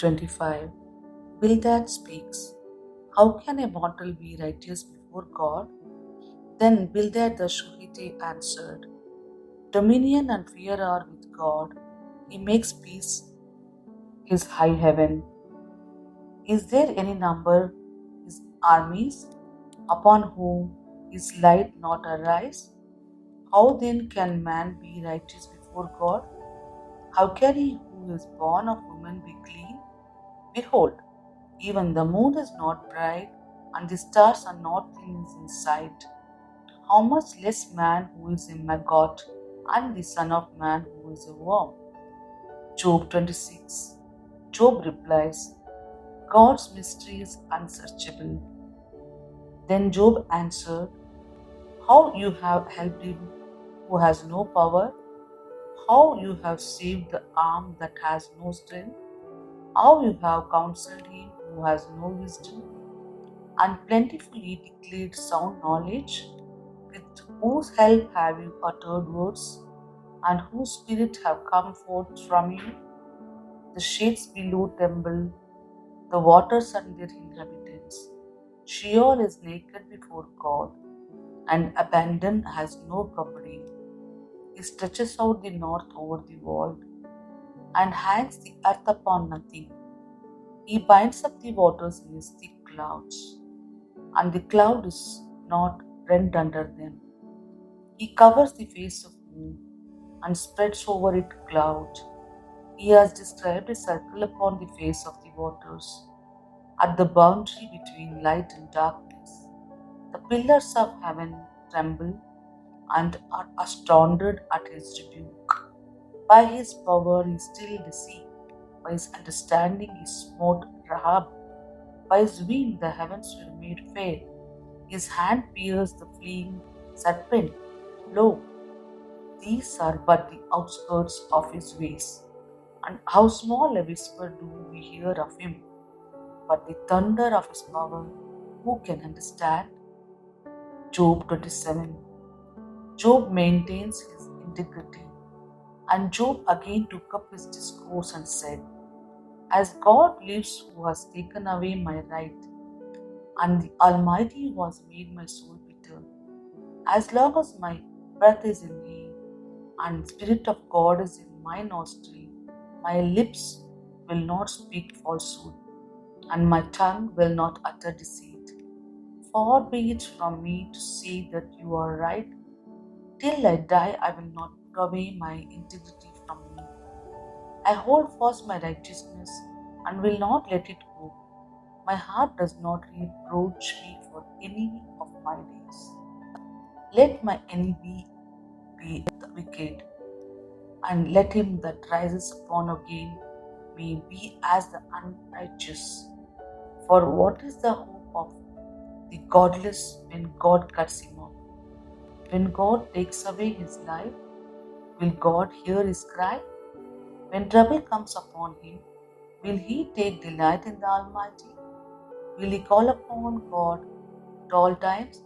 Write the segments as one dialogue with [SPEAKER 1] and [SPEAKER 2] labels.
[SPEAKER 1] 25. Bildad speaks. How can a mortal be righteous before God? Then Bildad the Shuhite answered, Dominion and fear are with God. He makes peace his high heaven. Is there any number his armies, upon whom his light not arise? How then can man be righteous before God? How can he who is born of woman be clean? Behold, even the moon is not bright, and the stars are not in his sight. How much less man who is a maggot, and the son of man who is a worm? Job 26. Job replies, God's mystery is unsearchable. Then Job answered, How you have helped him who has no power? How you have saved the arm that has no strength? How you have counseled him who has no wisdom, and plentifully declared sound knowledge? With whose help have you uttered words, and whose spirit have come forth from you? The shades below tremble, the waters and their inhabitants. Sheol is naked before God, and abandoned has no covering. He stretches out the north over the world, and hangs the earth upon nothing. He binds up the waters in his thick clouds, and the cloud is not rent under them. He covers the face of moon, and spreads over it cloud. He has described a circle upon the face of the waters, at the boundary between light and darkness. The pillars of heaven tremble and are astounded at his rebuke. By his power he stilled the sea. By his understanding he smote Rahab. By his wing the heavens were made fair. His hand pierced the fleeing serpent. Lo, these are but the outskirts of his ways. And how small a whisper do we hear of him? But the thunder of his power, who can understand? Job 27. Job maintains his integrity. And Job again took up his discourse and said, As God lives who has taken away my right, and the Almighty who has made my soul bitter, as long as my breath is in me, and the Spirit of God is in my nostril, my lips will not speak falsehood, and my tongue will not utter deceit. Far be it from me to say that you are right. Till I die, I will not put away my integrity from me. I hold fast my righteousness and will not let it go. My heart does not reproach me for any of my days. Let my enemy be the wicked, and let him that rises upon again me be as the unrighteous. For what is the hope of the godless when God cuts him off? When God takes away his life, will God hear his cry? When trouble comes upon him, will he take delight in the Almighty? Will he call upon God at all times?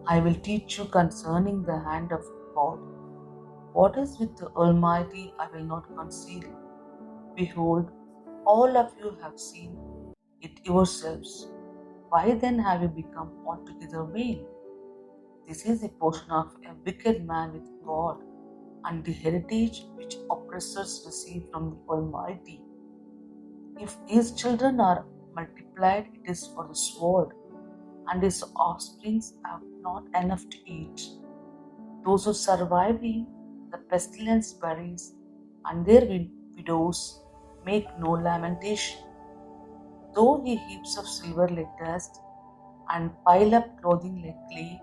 [SPEAKER 1] I will teach you concerning the hand of God. What is with the Almighty I will not conceal. Behold, all of you have seen it yourselves. Why then have you become altogether vain? This is the portion of a wicked man with God, and the heritage which oppressors receive from the Almighty. If his children are multiplied, it is for the sword, and his offsprings have not enough to eat. Those who survive him, the pestilence buries, and their widows make no lamentation. Though he heaps up silver like dust, and pile up clothing like clay,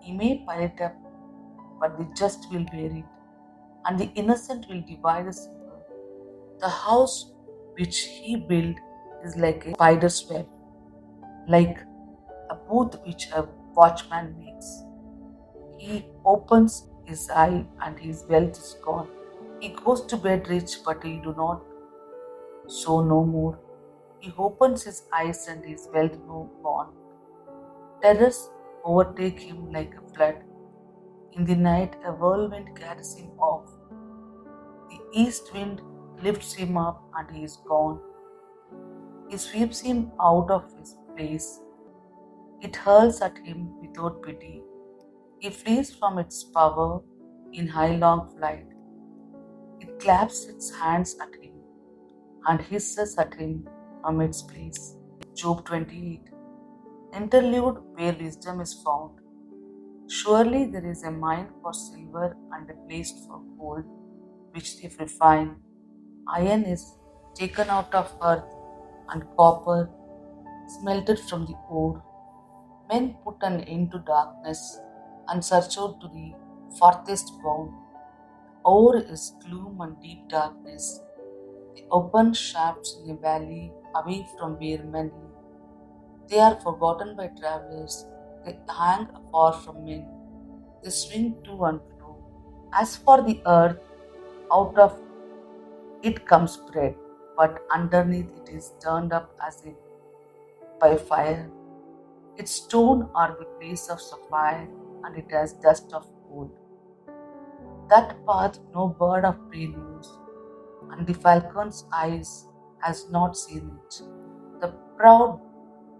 [SPEAKER 1] he may pile it up, but the just will bear it, and the innocent will divide the silver. The house which he built is like a spider's web, like a booth which a watchman makes. He opens his eye and his wealth is gone. He goes to bed rich, but he do not so no more. He opens his eyes and his wealth no gone. Terrors overtake him like a flood. In the night a whirlwind carries him off. The east wind lifts him up, and he is gone. He sweeps him out of his place. It hurls at him without pity. He flees from its power in high long flight. It claps its hands at him and hisses at him from its place. Job 28. Interlude where wisdom is found. Surely there is a mine for silver and a place for gold, which if refined, iron is taken out of earth and copper smelted from the ore. Men put an end to darkness and search out to the farthest bound. Ore is gloom and deep darkness, the open shafts in a valley away from where men live. They are forgotten by travelers, they hang afar from men, they swing to and fro. As for the earth, out of it comes bread, but underneath it is turned up as if by fire. Its stone are the place of sapphire, and it has dust of gold. That path no bird of prey knows, and the falcon's eyes has not seen it. The proud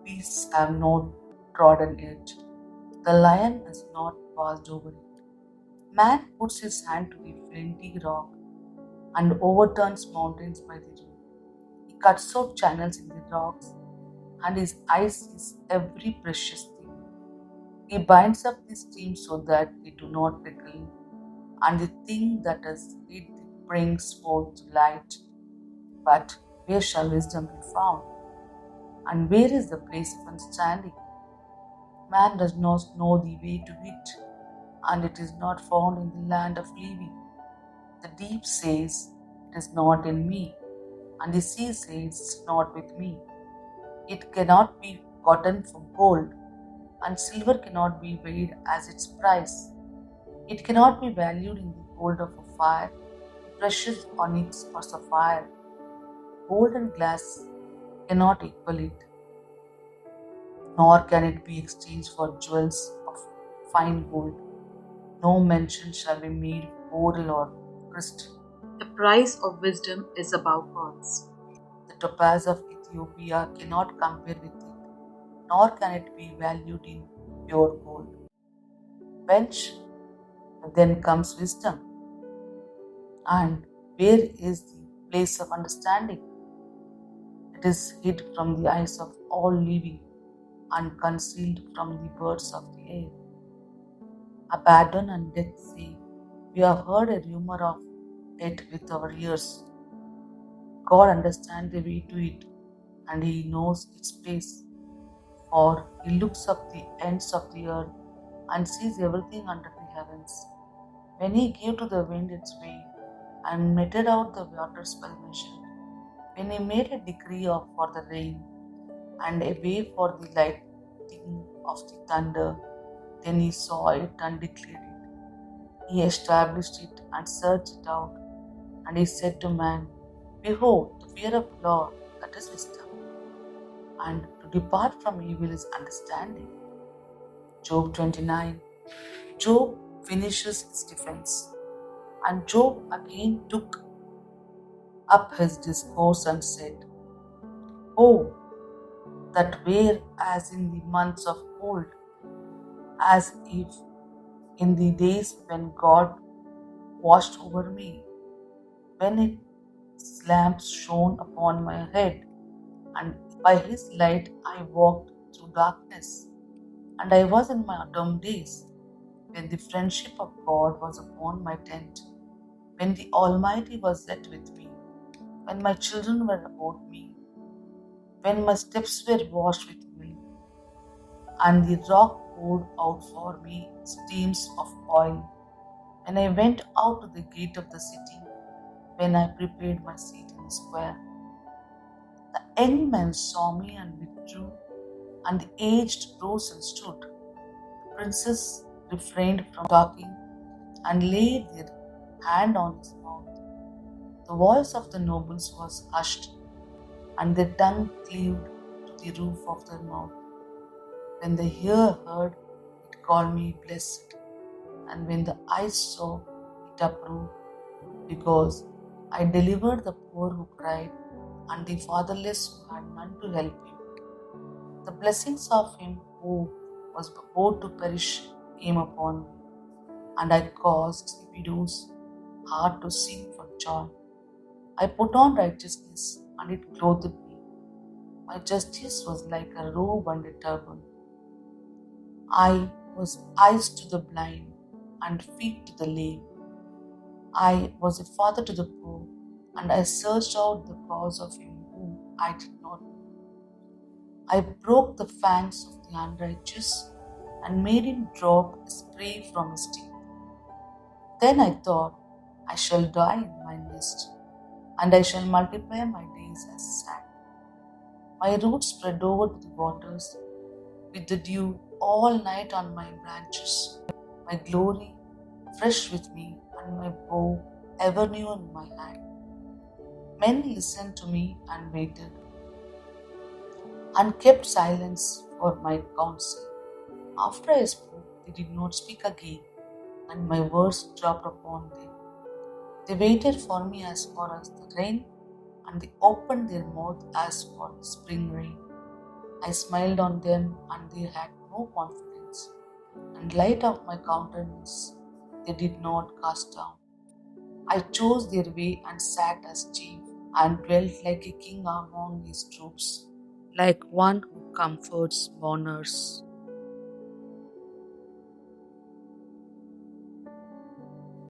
[SPEAKER 1] beasts have not trodden it. The lion has not passed over it. Man puts his hand to the flinty rock and overturns mountains by the root. He cuts out channels in the rocks, and his eye sees every precious thing. He binds up the streams so that they do not trickle, and the thing that is hid brings forth light. But where shall wisdom be found? And where is the place of understanding? Man does not know the way to it, and it is not found in the land of living. The deep says, "It is not in me," and the sea says, "It is not with me." It cannot be gotten for gold, and silver cannot be weighed as its price. It cannot be valued in the gold of a fire, precious onyx or sapphire. Gold and glass cannot equal it, nor can it be exchanged for jewels of fine gold. No mention shall be made of coral or crystal.
[SPEAKER 2] The price of wisdom is above pearls.
[SPEAKER 1] The topaz of Ethiopia cannot compare with it, nor can it be valued in pure gold. Whence then comes wisdom? And where is the place of understanding? It is hid from the eyes of all living and concealed from the birds of the air. Abaddon and death say, "We have heard a rumor of it with our ears." God understands the way to it, and He knows its place, for He looks up the ends of the earth and sees everything under the heavens. When He gave to the wind its way and meted out the waters well measured, when He made a decree for the rain and a way for the lightning of the thunder, then He saw it and declared it. He established it and searched it out, and He said to man, "Behold, the fear of the Lord, that is wisdom, and to depart from evil is understanding." Job 29. Job finishes his defense, and Job again took up his discourse and said, "Oh, that were as in the months of old, as if in the days when God watched over me, when His lamps shone upon my head, and by His light I walked through darkness, and I was in my autumn days, when the friendship of God was upon my tent, when the Almighty was yet with me, when my children were about me, when my steps were washed with milk, and the rock poured out for me streams of oil, when I went out to the gate of the city, when I prepared my seat in the square. The young men saw me and withdrew, and the aged rose and stood. The princes refrained from talking and laid their hand on his mouth. The voice of the nobles was hushed, and their tongue cleaved to the roof of their mouth. When the ear heard, it called me blessed, and when the eyes saw, it approved, because I delivered the poor who cried and the fatherless who had none to help him. The blessings of him who was about to perish came upon me, and I caused the widow's heart to sing for joy. I put on righteousness, and it clothed me. My justice was like a robe and a turban. I was eyes to the blind and feet to the lame. I was a father to the poor, and I searched out the cause of him whom I did not know. I broke the fangs of the unrighteous and made him drop a spray from his teeth. Then I thought, I shall die in my nest, and I shall multiply my days as sand. My roots spread over to the waters, with the dew all night on my branches. My glory fresh with me, and my bow ever new in my hand. Men listened to me and waited, and kept silence for my counsel. After I spoke, they did not speak again, and my words dropped upon them. They waited for me as far as the rain, and they opened their mouth as for the spring rain. I smiled on them, and they had no confidence, and light of my countenance they did not cast down. I chose their way and sat as chief, and dwelt like a king among his troops, like one who comforts mourners.